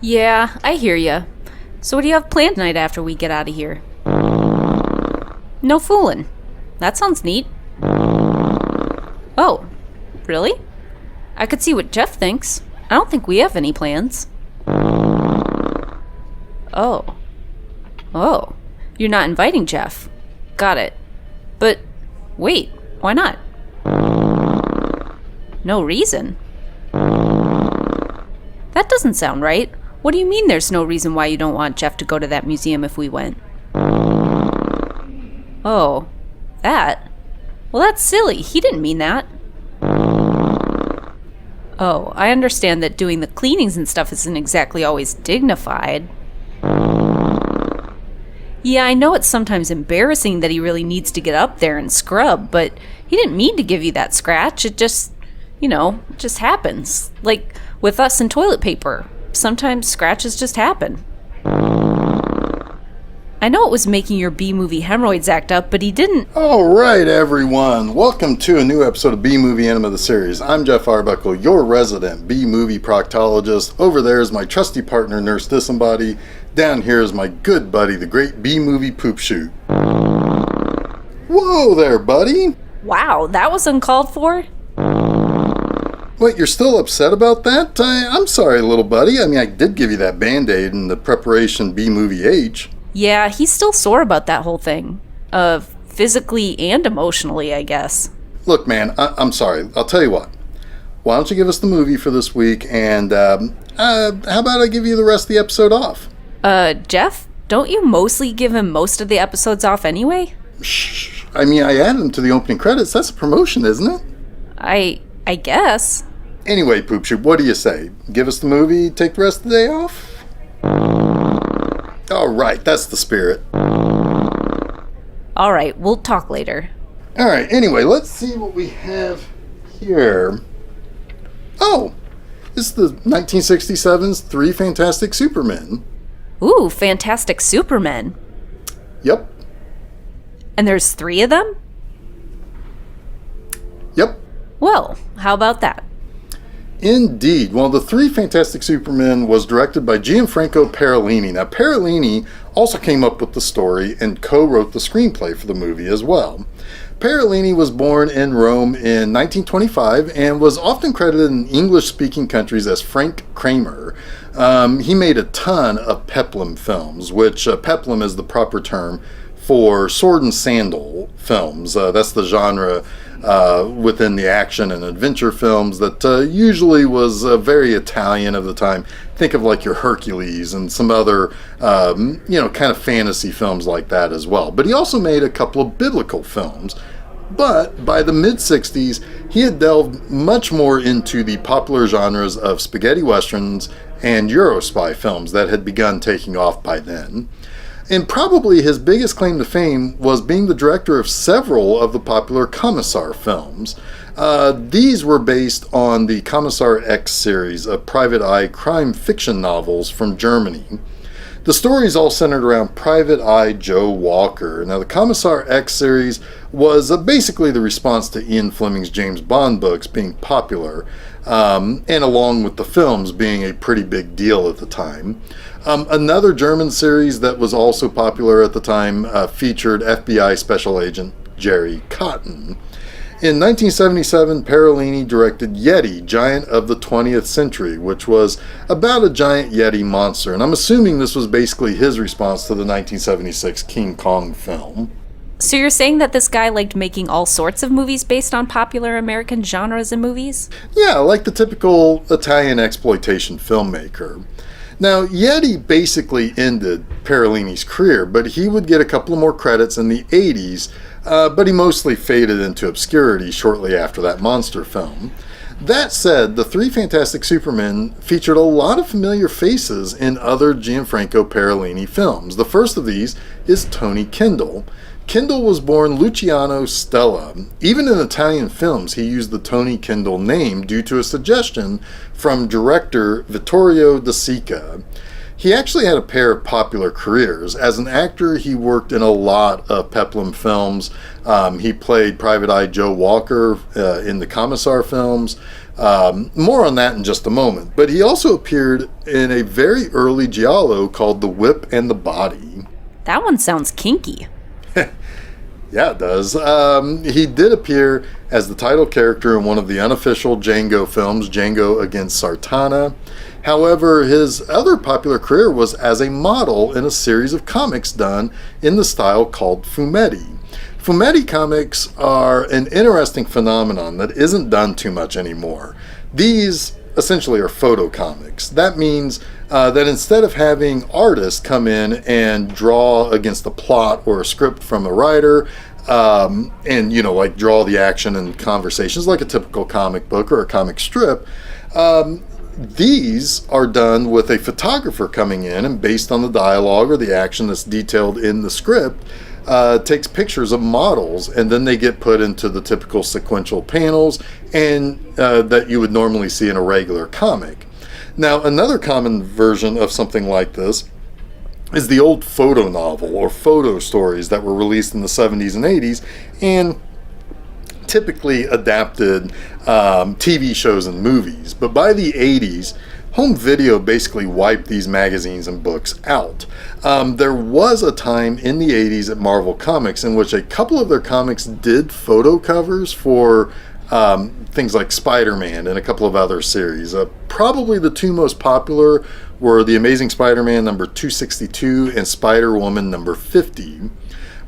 Yeah, I hear ya. So what do you have planned tonight after we get out of here? No fooling. That sounds neat. Oh, really? I could see what Jeff thinks. I don't think we have any plans. Oh. Oh. You're not inviting Jeff. Got it. But, wait, why not? No reason? That doesn't sound right. What do you mean there's no reason why you don't want Jeff to go to that museum if we went? Oh, that? Well, that's silly. He didn't mean that. Oh, I understand that doing the cleanings and stuff isn't exactly always dignified. Yeah, I know it's sometimes embarrassing that he really needs to get up there and scrub, but he didn't mean to give you that scratch. It just, it just happens. Like with us and toilet paper. Sometimes scratches just happen. I know it was making your B-movie hemorrhoids act up, but he didn't... Alright everyone, welcome to a new episode of B-Movie Enema the series. I'm Jeff Arbuckle, your resident B-movie proctologist. Over there is my trusty partner, Nurse Disembody. Down here is my good buddy, the great B-Movie Poop Shoot. Whoa there, buddy! Wow, that was uncalled for? What, you're still upset about that? I'm sorry, little buddy. I did give you that Band-Aid in the preparation B-Movie H. Yeah, he's still sore about that whole thing. Physically and emotionally, I guess. Look, man, I'm sorry. I'll tell you what. Why don't you give us the movie for this week, and how about I give you the rest of the episode off? Jeff, don't you mostly give him most of the episodes off anyway? Shh. I added them to the opening credits. That's a promotion, isn't it? I guess. Anyway, Poop Shoot, what do you say? Give us the movie, take the rest of the day off? Alright, that's the spirit. Alright, we'll talk later. Alright, anyway, let's see what we have here. Oh, this is the 1967's Three Fantastic Supermen. Ooh, Fantastic Supermen. Yep. And there's 3 of them? Yep. Well, how about that? Indeed. Well, the Three Fantastic Supermen was directed by Gianfranco Parolini. Now, Parolini also came up with the story and co-wrote the screenplay for the movie as well. Parolini was born in Rome in 1925 and was often credited in English-speaking countries as Frank Kramer. He made a ton of peplum films, which peplum is the proper term for sword and sandal films. That's the genre within the action and adventure films that usually was very Italian of the time. Think of like your Hercules and some other, kind of fantasy films like that as well. But he also made a couple of biblical films. But by the mid-60s, he had delved much more into the popular genres of spaghetti westerns and Euro-spy films that had begun taking off by then. And probably his biggest claim to fame was being the director of several of the popular Kommissar films. These were based on the Kommissar X series of private eye crime fiction novels from Germany. The stories all centered around Private Eye Joe Walker. Now, the Kommissar X series was basically the response to Ian Fleming's James Bond books being popular, and along with the films being a pretty big deal at the time. Another German series that was also popular at the time featured FBI Special Agent Jerry Cotton. In 1977, Parolini directed Yeti, Giant of the 20th Century, which was about a giant Yeti monster, and I'm assuming this was basically his response to the 1976 King Kong film. So you're saying that this guy liked making all sorts of movies based on popular American genres and movies? Yeah, like the typical Italian exploitation filmmaker. Now, Yeti basically ended Parolini's career, but he would get a couple of more credits in the 80s but he mostly faded into obscurity shortly after that monster film. That said, the three Fantastic Supermen featured a lot of familiar faces in other Gianfranco Parolini films. The first of these is Tony Kendall. Kendall was born Luciano Stella. Even in Italian films, he used the Tony Kendall name due to a suggestion from director Vittorio De Sica. He actually had a pair of popular careers. As an actor, he worked in a lot of Peplum films. He played Private Eye Joe Walker in the Commissar films. More on that in just a moment. But he also appeared in a very early giallo called The Whip and the Body. That one sounds kinky. Yeah, it does. He did appear as the title character in one of the unofficial Django films, Django Against Sartana. However, his other popular career was as a model in a series of comics done in the style called fumetti. Fumetti comics are an interesting phenomenon that isn't done too much anymore. These essentially are photo comics. That means that instead of having artists come in and draw against a plot or a script from a writer, and like draw the action and conversations like a typical comic book or a comic strip, these are done with a photographer coming in and based on the dialogue or the action that's detailed in the script, takes pictures of models, and then they get put into the typical sequential panels and that you would normally see in a regular comic. Now, another common version of something like this is the old photo novel or photo stories that were released in the 70s and 80s and typically adapted TV shows and movies. But by the 80s, home video basically wiped these magazines and books out. There was a time in the 80s at Marvel Comics in which a couple of their comics did photo covers for things like Spider-Man and a couple of other series. Probably the two most popular were The Amazing Spider-Man number 262 and Spider-Woman number 50.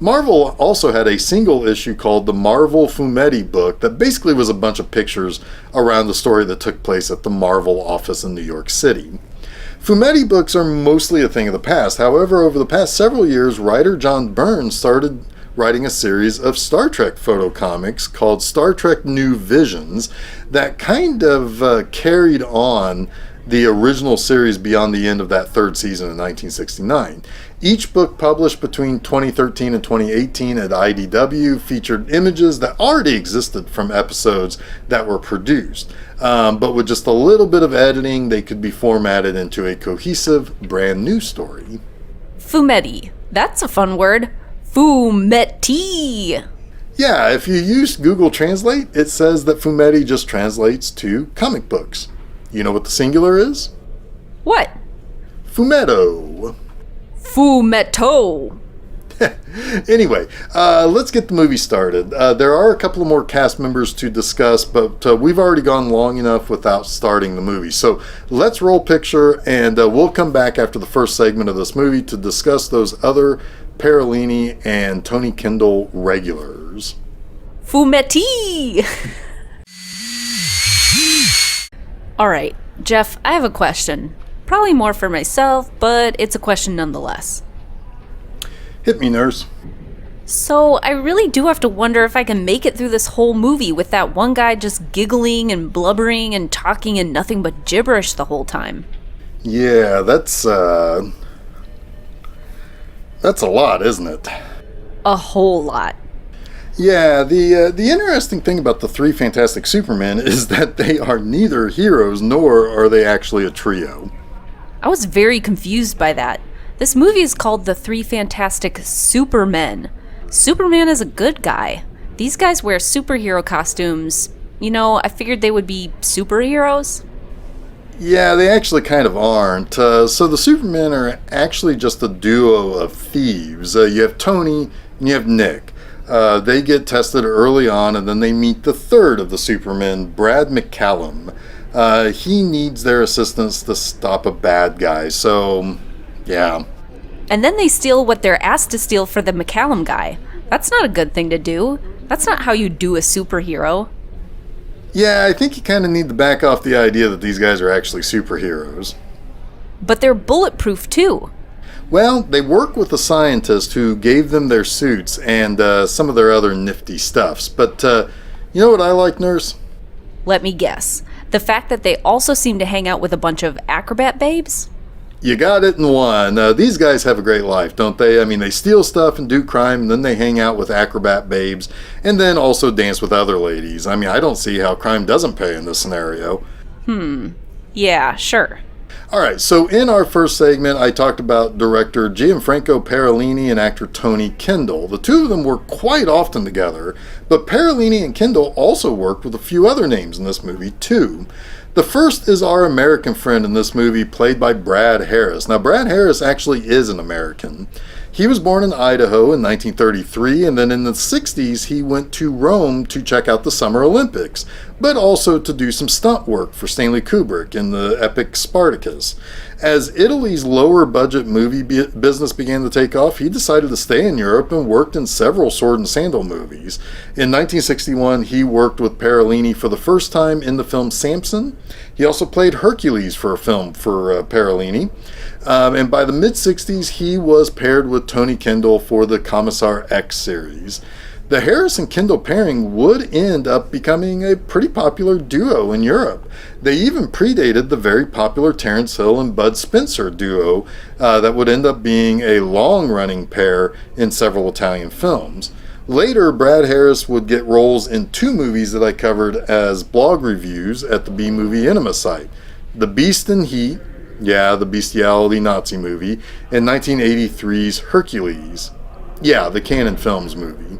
Marvel also had a single issue called the Marvel Fumetti book that basically was a bunch of pictures around the story that took place at the Marvel office in New York City. Fumetti books are mostly a thing of the past. However, over the past several years, writer John Byrne started writing a series of Star Trek photo comics called Star Trek New Visions that kind of carried on the original series beyond the end of that third season in 1969. Each book published between 2013 and 2018 at IDW featured images that already existed from episodes that were produced. But with just a little bit of editing, they could be formatted into a cohesive, brand new story. Fumetti. That's a fun word. Fumetti. Yeah, if you use Google Translate, it says that fumetti just translates to comic books. You know what the singular is? What? Fumetto. Fumetto. Anyway, let's get the movie started. There are a couple of more cast members to discuss, but we've already gone long enough without starting the movie. So let's roll picture, and we'll come back after the first segment of this movie to discuss those other Parolini and Tony Kendall regulars. Fumetti! Alright, Jeff, I have a question. Probably more for myself, but it's a question nonetheless. Hit me, nurse. So, I really do have to wonder if I can make it through this whole movie with that one guy just giggling and blubbering and talking in nothing but gibberish the whole time. Yeah, that's a lot, isn't it? A whole lot. Yeah, the interesting thing about the three Fantastic Supermen is that they are neither heroes nor are they actually a trio. I was very confused by that. This movie is called The Three Fantastic Supermen. Superman is a good guy. These guys wear superhero costumes. I figured they would be superheroes. Yeah, they actually kind of aren't. So the Supermen are actually just a duo of thieves. You have Tony and you have Nick. They get tested early on, and then they meet the third of the Supermen, Brad McCallum. He needs their assistance to stop a bad guy, so yeah. And then they steal what they're asked to steal for the McCallum guy. That's not a good thing to do. That's not how you do a superhero. Yeah, I think you kind of need to back off the idea that these guys are actually superheroes. But they're bulletproof too. Well, they work with a scientist who gave them their suits and some of their other nifty stuffs. But you know what I like, Nurse? Let me guess. The fact that they also seem to hang out with a bunch of acrobat babes? You got it in one. These guys have a great life, don't they? I mean, they steal stuff and do crime, and then they hang out with acrobat babes, and then also dance with other ladies. I mean, I don't see how crime doesn't pay in this scenario. Yeah, sure. Alright, so in our first segment, I talked about director Gianfranco Parolini and actor Tony Kendall. The two of them work quite often together, but Parolini and Kendall also worked with a few other names in this movie, too. The first is our American friend in this movie, played by Brad Harris. Now, Brad Harris actually is an American. He was born in Idaho in 1933, and then in the 60s he went to Rome to check out the Summer Olympics, but also to do some stunt work for Stanley Kubrick in the epic Spartacus. As Italy's lower budget movie business began to take off, he decided to stay in Europe and worked in several sword and sandal movies. In 1961, he worked with Parolini for the first time in the film Samson. He also played Hercules for a film for Parolini. And by the mid-60s, he was paired with Tony Kendall for the Commissar X series. The Harris and Kendall pairing would end up becoming a pretty popular duo in Europe. They even predated the very popular Terence Hill and Bud Spencer duo that would end up being a long-running pair in several Italian films. Later, Brad Harris would get roles in two movies that I covered as blog reviews at the B-Movie Enema site. The Beast in Heat, yeah, the bestiality Nazi movie, and 1983's Hercules. Yeah, the Cannon Films movie.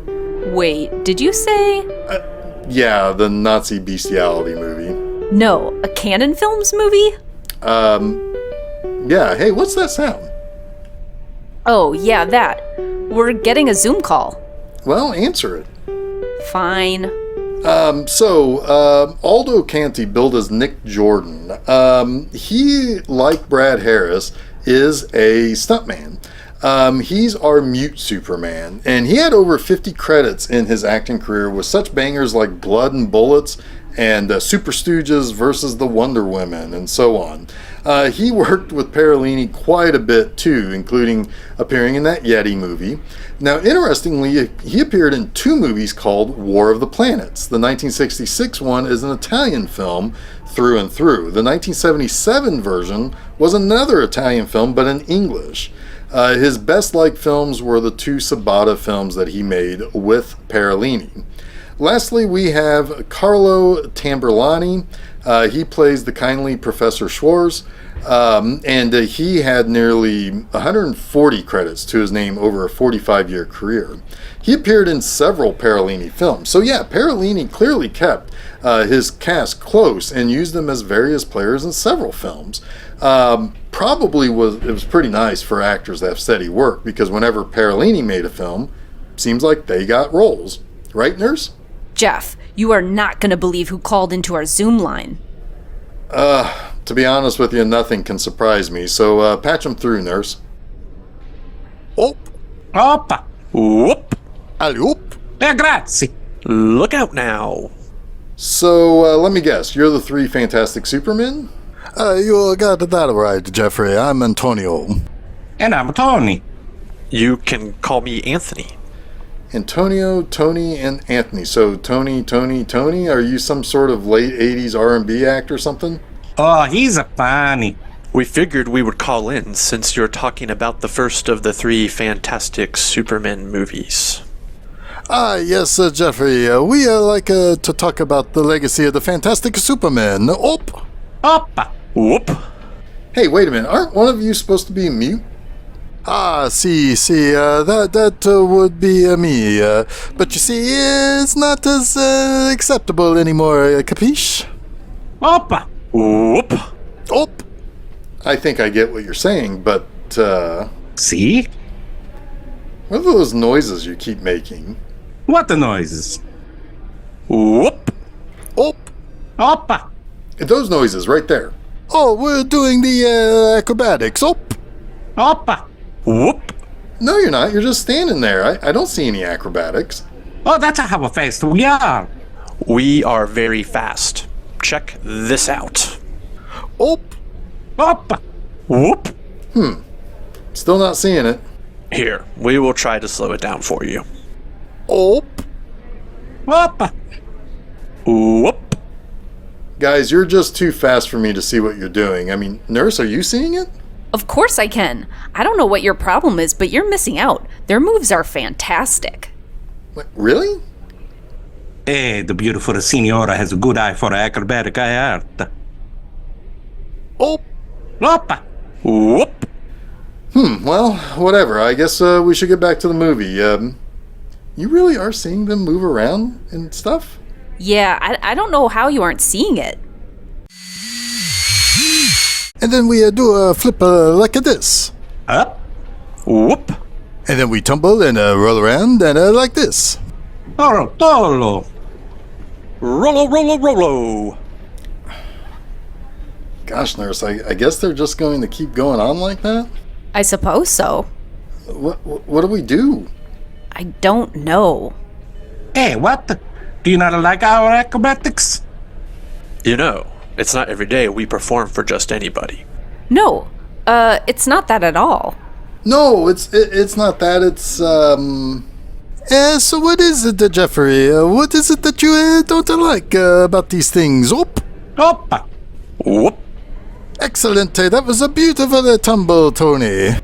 Wait, did you say? Yeah, the Nazi bestiality movie. No, a Cannon Films movie? Yeah, hey, what's that sound? Oh, yeah, that. We're getting a Zoom call. Well, answer it. Fine. Aldo Canty, billed as Nick Jordan, he, like Brad Harris, is a stuntman. He's our mute Superman, and he had over 50 credits in his acting career with such bangers like Blood and Bullets and Super Stooges versus the Wonder Women, and so on. He worked with Parolini quite a bit too, including appearing in that Yeti movie. Now, interestingly, he appeared in two movies called War of the Planets. The 1966 one is an Italian film through and through. The 1977 version was another Italian film, but in English. His best-liked films were the two Sabata films that he made with Parolini. Lastly, we have Carlo Tamburlani. He plays the kindly Professor Schwarz, and he had nearly 140 credits to his name over a 45-year career. He appeared in several Parolini films. So yeah, Parolini clearly kept his cast close and used them as various players in several films. It was pretty nice for actors to have steady work, because whenever Parolini made a film, seems like they got roles. Right, Nurse? Jeff, you are not going to believe who called into our Zoom line. To be honest with you, nothing can surprise me, so patch him through, Nurse. Op. Oppa. Whoop. All'oop. Grazie. Look out now. So, let me guess, you're the three Fantastic Supermen? You got that right, Jeffrey. I'm Antonio. And I'm Tony. You can call me Anthony. Antonio, Tony, and Anthony. So Tony, are you some sort of late 80s R&B act or something? Oh, he's a funny. We figured we would call in since you're talking about the first of the three Fantastic Supermen movies. Yes, Jeffrey. We like to talk about the legacy of the Fantastic Supermen. Op! Oppa. Whoop. Hey, wait a minute. Aren't one of you supposed to be mute? See, that would be me. But you see, it's not as acceptable anymore, capiche? Oppa. Whoop. Op! I think I get what you're saying, but, See? what are those noises you keep making? What the noises? Whoop. Op! Oppa. Those noises right there. Oh, we're doing the acrobatics. Op! Oppa. Whoop. No, you're not. You're just standing there. I don't see any acrobatics. Oh, that's how fast we are. We are very fast. Check this out. Op! Oppa. Whoop. Still not seeing it. Here, we will try to slow it down for you. Oh. Oppa. Whoop. Guys, you're just too fast for me to see what you're doing. I mean, Nurse, are you seeing it? Of course I can. I don't know what your problem is, but you're missing out. Their moves are fantastic. Wait, really? The beautiful Signora has a good eye for acrobatic art. Oh. Oppa. Whoop. Well, whatever. I guess we should get back to the movie. You really are seeing them move around and stuff? Yeah, I don't know how you aren't seeing it. And then we do a flip like this. Up. Whoop. And then we tumble and roll around and like this. Oro tolo. Rollo, rollo, rollo. Gosh, Nurse, I guess they're just going to keep going on like that? I suppose so. What do we do? I don't know. Hey, what? Do you not like our acrobatics? You know, it's not every day we perform for just anybody. No, it's not that at all. No, it's not that. It's So what is it, Jeffrey? What is it that you don't like about these things? Oppa. Whoop. Excellent. That was a beautiful tumble, Tony.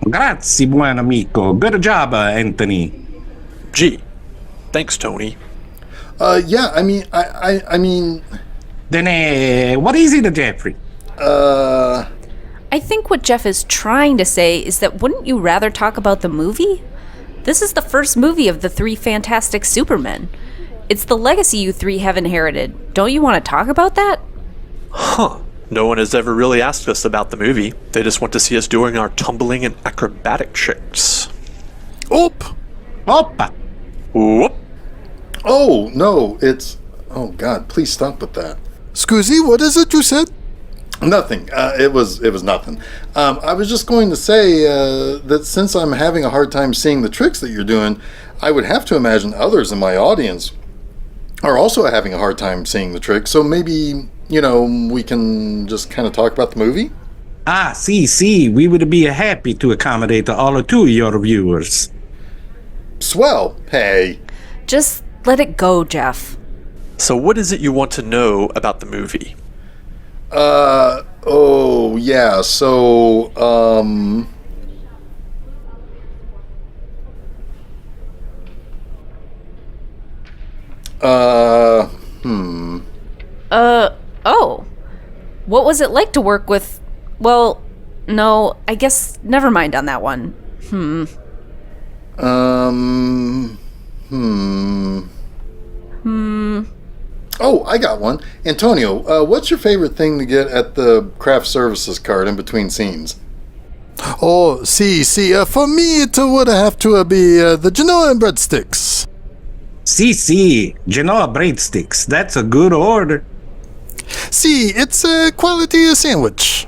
Grazie, buon amico. Good job, Anthony. Gee. Thanks, Tony. yeah. I mean. Then, what is it, Jeffrey? I think what Jeff is trying to say is that wouldn't you rather talk about the movie? This is the first movie of the three fantastic Supermen. It's the legacy you three have inherited. Don't you want to talk about that? Huh. No one has ever really asked us about the movie. They just want to see us doing our tumbling and acrobatic tricks. Oop! Oppa. Whoop. Oh, no, it's... Oh, God, please stop with that. Scusi, what is it you said? Nothing. It was nothing. I was just going to say that since I'm having a hard time seeing the tricks that you're doing, I would have to imagine others in my audience are also having a hard time seeing the tricks. So maybe, we can just kind of talk about the movie? See, we would be happy to accommodate all two of your viewers. Swell. Hey. Just let it go, Jeff. So what is it you want to know about the movie? Oh, yeah, so, Oh. What was it like to work with... Well, no, I guess never mind on that one. Oh, I got one. Antonio, what's your favorite thing to get at the craft services cart in between scenes? Oh, see, for me it would have to be the Genoa breadsticks. See, Genoa breadsticks. That's a good order. See, it's a quality sandwich.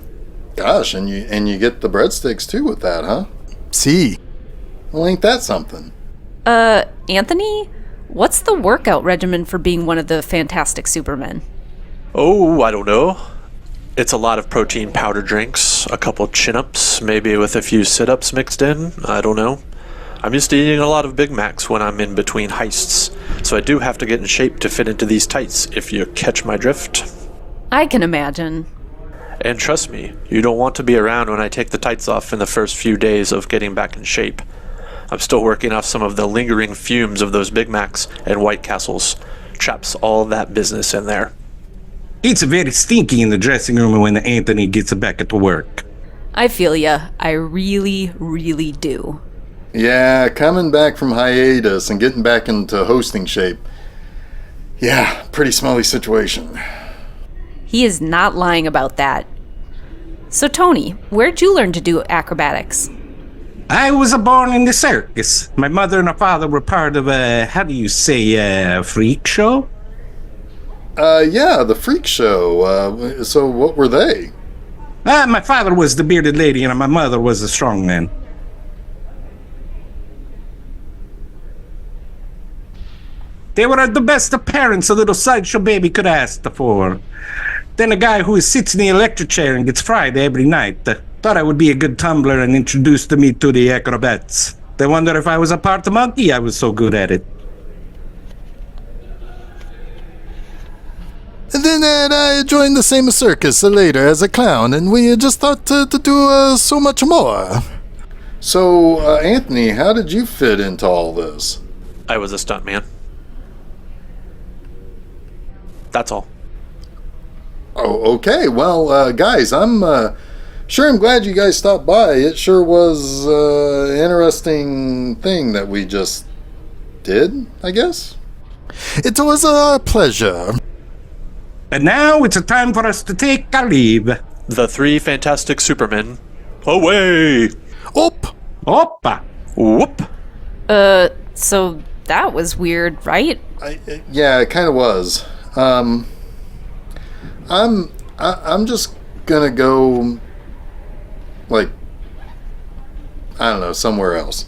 Gosh, and you get the breadsticks too with that, huh? See. Well, ain't that something? Anthony? What's the workout regimen for being one of the fantastic Supermen? Oh, I don't know. It's a lot of protein powder drinks, a couple chin-ups, maybe with a few sit-ups mixed in. I don't know. I'm used to eating a lot of Big Macs when I'm in between heists, so I do have to get in shape to fit into these tights, if you catch my drift. I can imagine. And trust me, you don't want to be around when I take the tights off in the first few days of getting back in shape. I'm still working off some of the lingering fumes of those Big Macs and White Castles. Traps all that business in there. It's very stinky in the dressing room when Anthony gets back at work. I feel ya. I really, really do. Yeah, coming back from hiatus and getting back into hosting shape. Yeah, pretty smelly situation. He is not lying about that. So, Tony, where'd you learn to do acrobatics? I was born in the circus. My mother and father were part of a, freak show? Yeah, the freak show. So what were they? My father was the bearded lady and my mother was the strong man. They were the best of parents a little sideshow baby could ask for. Then a guy who sits in the electric chair and gets fried every night. Thought I would be a good tumbler and introduced me to the acrobats. They wonder if I was a part monkey. I was so good at it. And then I joined the same circus later as a clown, and we just thought to do so much more. So, Anthony, how did you fit into all this? I was a stuntman. That's all. Oh, okay. Well, guys, I'm glad you guys stopped by. It sure was an interesting thing that we just did, I guess. It was our pleasure. And now it's a time for us to take our leave. The three fantastic Supermen. Away! Up! Oppa! Whoop! So that was weird, right? Yeah, it kind of was. I'm just gonna go, like, I don't know, somewhere else.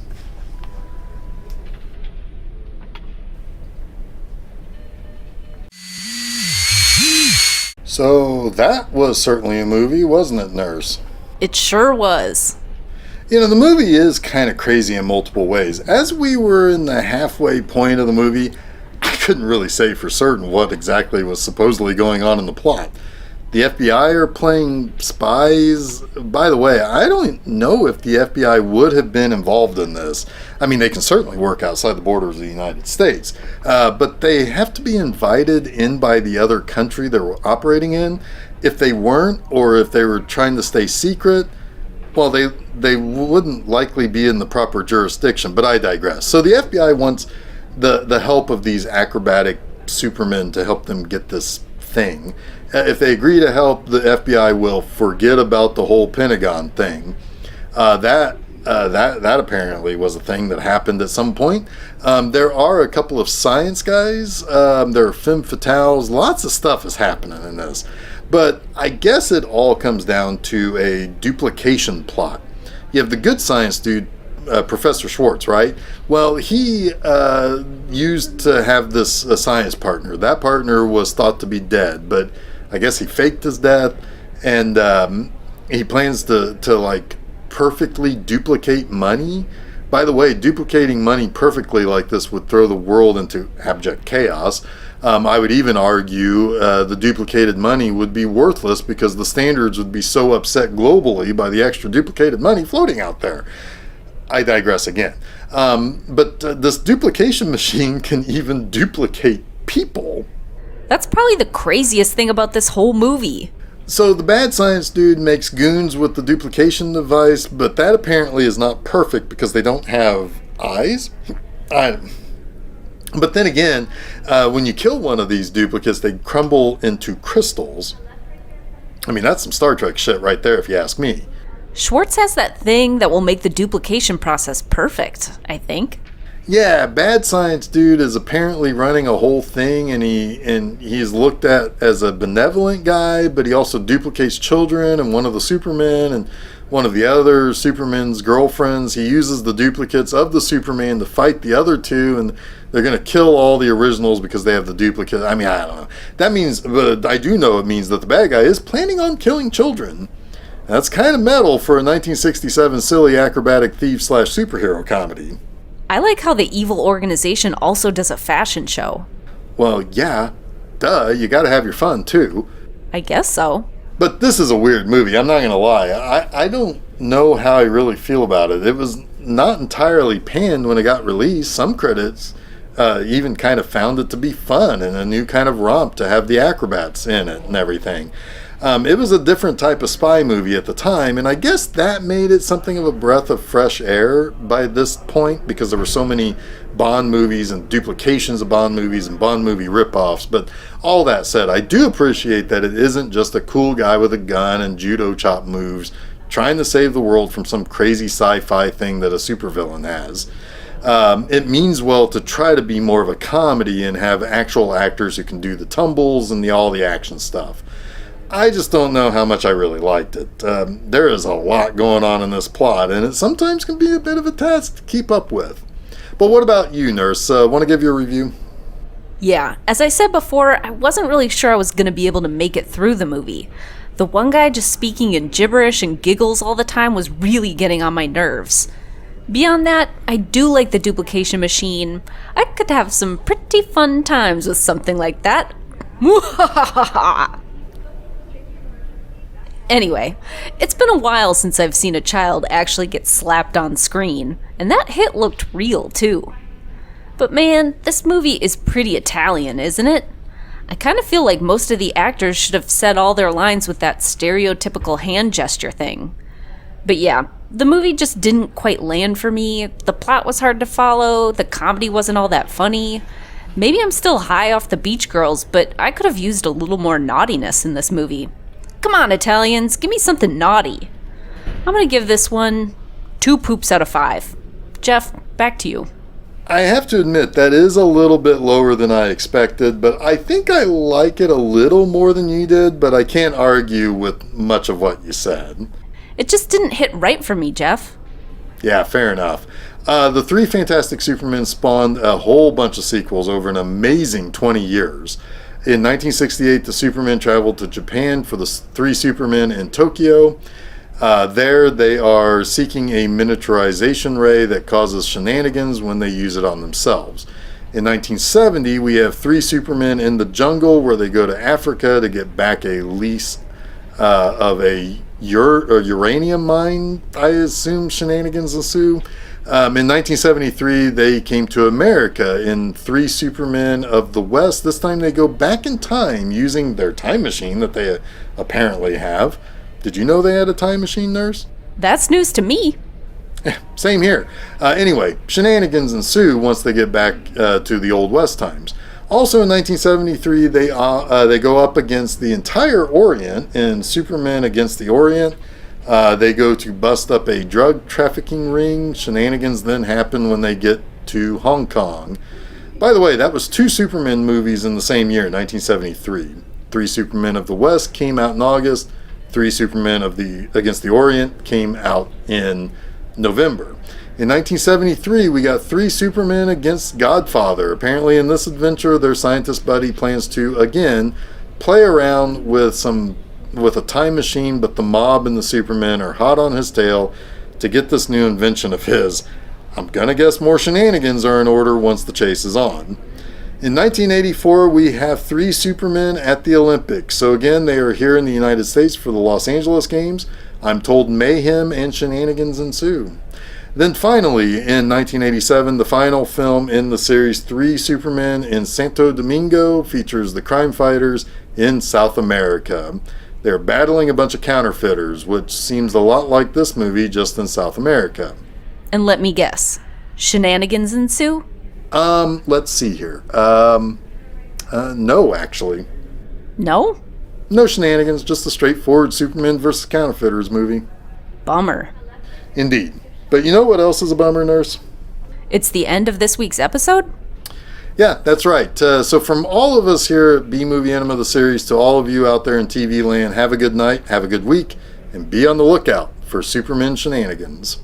So that was certainly a movie, wasn't it, Nurse? It sure was. You know, the movie is kind of crazy in multiple ways. As we were in the halfway point of the movie, I couldn't really say for certain what exactly was supposedly going on in the plot. The FBI are playing spies. By the way, I don't know if the FBI would have been involved in this. I mean, they can certainly work outside the borders of the United States, but they have to be invited in by the other country they're operating in. If they weren't, or if they were trying to stay secret, well, they wouldn't likely be in the proper jurisdiction, but I digress. So the FBI wants the help of these acrobatic supermen to help them get this thing. If they agree to help, the FBI will forget about the whole Pentagon thing. That apparently was a thing that happened at some point. There are a couple of science guys. There are femme fatales. Lots of stuff is happening in this. But I guess it all comes down to a duplication plot. You have the good science dude, Professor Schwartz, right? Well, he used to have this science partner. That partner was thought to be dead, but I guess he faked his death, and he plans to like perfectly duplicate money. By the way, duplicating money perfectly like this would throw the world into abject chaos. I would even argue the duplicated money would be worthless because the standards would be so upset globally by the extra duplicated money floating out there. I digress again. But this duplication machine can even duplicate people. That's probably the craziest thing about this whole movie. So the bad science dude makes goons with the duplication device, but that apparently is not perfect because they don't have eyes. But then again, when you kill one of these duplicates, they crumble into crystals. I mean, that's some Star Trek shit right there, if you ask me. Schwartz has that thing that will make the duplication process perfect, I think. Yeah, bad science dude is apparently running a whole thing, and he's looked at as a benevolent guy, but he also duplicates children and one of the Supermen and one of the other Superman's girlfriends. He uses the duplicates of the Superman to fight the other two, and they're going to kill all the originals because they have the duplicate. I mean, I don't know. That means, but I do know it means that the bad guy is planning on killing children. That's kind of metal for a 1967 silly acrobatic thief/superhero comedy. I like how the evil organization also does a fashion show. Well, yeah, duh, you gotta have your fun too. I guess so. But this is a weird movie, I'm not gonna lie. I don't know how I really feel about it. It was not entirely panned when it got released. Some critics even kind of found it to be fun and a new kind of romp to have the acrobats in it and everything. It was a different type of spy movie at the time, and I guess that made it something of a breath of fresh air by this point because there were so many Bond movies and duplications of Bond movies and Bond movie ripoffs. But all that said, I do appreciate that it isn't just a cool guy with a gun and judo chop moves trying to save the world from some crazy sci-fi thing that a supervillain has. It means well to try to be more of a comedy and have actual actors who can do the tumbles and all the action stuff. I just don't know how much I really liked it. There is a lot going on in this plot, and it sometimes can be a bit of a task to keep up with. But what about you, Nurse? Want to give your review? Yeah, as I said before, I wasn't really sure I was going to be able to make it through the movie. The one guy just speaking in gibberish and giggles all the time was really getting on my nerves. Beyond that, I do like the duplication machine. I could have some pretty fun times with something like that. Anyway, it's been a while since I've seen a child actually get slapped on screen, and that hit looked real too. But man, this movie is pretty Italian, isn't it? I kind of feel like most of the actors should have said all their lines with that stereotypical hand gesture thing. But yeah, the movie just didn't quite land for me. The plot was hard to follow, the comedy wasn't all that funny. Maybe I'm still high off the Beach Girls, but I could have used a little more naughtiness in this movie. Come on, Italians, give me something naughty. I'm gonna give this one 2 poops out of 5. Jeff, back to you. I have to admit, that is a little bit lower than I expected, but I think I like it a little more than you did, but I can't argue with much of what you said. It just didn't hit right for me, Jeff. Yeah, fair enough. The 3 Fantastic Supermen spawned a whole bunch of sequels over an amazing 20 years. In 1968, the Supermen traveled to Japan for the 3 Supermen in Tokyo. There they are seeking a miniaturization ray that causes shenanigans when they use it on themselves. In 1970, we have 3 Supermen in the jungle where they go to Africa to get back a lease of a uranium mine. I assume shenanigans ensue. In 1973, they came to America in 3 Supermen of the West. This time they go back in time using their time machine that they apparently have. Did you know they had a time machine, Nurse? That's news to me. Same here. Anyway, shenanigans ensue once they get back to the Old West times. Also in 1973, they go up against the entire Orient in Supermen Against the Orient. They go to bust up a drug trafficking ring. Shenanigans then happen when they get to Hong Kong. By the way, that was 2 Superman movies in the same year, 1973. 3 Supermen of the West came out in August. 3 Supermen Against the Orient came out in November. In 1973, we got 3 Supermen against Godfather. Apparently in this adventure, their scientist buddy plans to, again, play around with a time machine, but the mob and the Supermen are hot on his tail to get this new invention of his. I'm gonna guess more shenanigans are in order once the chase is on. In 1984, we have 3 Supermen at the Olympics. So again, they are here in the United States for the Los Angeles Games. I'm told mayhem and shenanigans ensue. Then finally, in 1987, the final film in the series 3 Supermen in Santo Domingo features the crime fighters in South America. They're battling a bunch of counterfeiters, which seems a lot like this movie, just in South America. And let me guess, shenanigans ensue? Let's see here. No, actually. No? No shenanigans, just a straightforward Superman versus counterfeiters movie. Bummer. Indeed. But you know what else is a bummer, Nurse? It's the end of this week's episode? Yeah, that's right. So from all of us here at B-Movie Enema, the series, to all of you out there in TV land, have a good night, have a good week, and be on the lookout for Superman shenanigans.